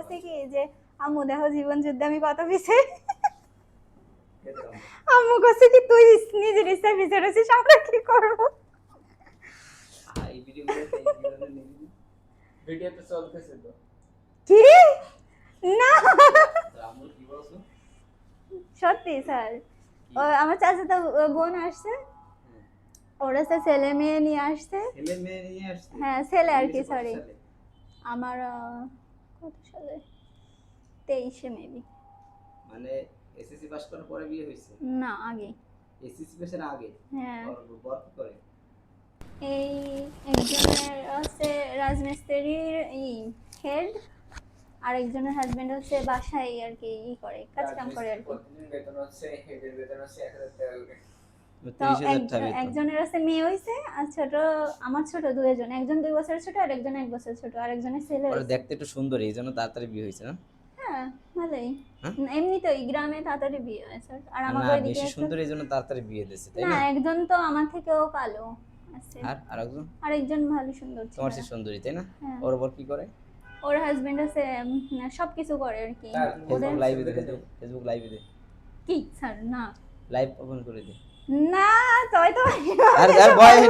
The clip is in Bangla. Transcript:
কইছে কি যে আম্মু দেখো জীবন যুদ্ধে আমি কত পিছে। আম্মু কইছে কি তুই নিজের ইচ্ছায় পিছে রয়েছিস, আমরা কি করব? এই ভিডিওগুলো ভিডিও তো চলতেছে তো। কি না আমুল কি বলছো? সত্যি স্যার, ও আমার চাচাতো বোন আসছে, ওরা সে ছেলে মেয়ে নিয়ে আসছে। ছেলে মেয়ে নিয়ে আসছে? হ্যাঁ ছেলে আর কি, কত সরি সালে? আমার কত সালে 23-এ মেবি। মানে এসএসসি পাস করার পরে বিয়ে হয়েছে? না আগে। এসএসসি পাসের আগে? হ্যাঁ ওর বর কি করে? এই একজনের হচ্ছে রাজমিস্ত্রির হেড, আর একজনের হাজবেন্ড হচ্ছে বাসায় আর কি করে, কাজ কাম করে আর কি। প্রতিদিন বেতন হচ্ছে, হেডের বেতন হচ্ছে 1000 টাকা করে। তো 30,000 টাকা বেতন। একজনের আছে মেয়ে হইছে, আর ছোট আমার ছোট দুইজন, একজন 2 বছর ছোট আর একজন 1 বছর ছোট, আর একজনের ছেলে ওরা হইছে। দেখতে একটু সুন্দর, এই জন্য তাড়াতাড়ি বিয়ে হয়েছে না? হ্যাঁ ভালোই। হ্যাঁ? এমনিতেই গ্রামে তাড়াতাড়ি বিয়ে হয় স্যার, আর না আমাদের এদিকে বেশি সুন্দর এই জন্য তাড়াতাড়ি বিয়ে দিচ্ছে, তাই না, না? একজন তো আমার থেকেও কালো আছে, আর আরেকজন? আর একজন ভালো সুন্দর তোমার ছিল। চেয়ে সুন্দরী, তাই না? হ্যাঁ। ওর বর কি করে? ওর হাজবেন্ড আছে সবকিছু করে আর কি। স্যার, ওদের ফেসবুক লাইভে দেখে দে, ফেসবুক লাইভে দে, কি স্যার? না লাইভ ওপেন করে দে। না, তাই তো আর ভয় নেই।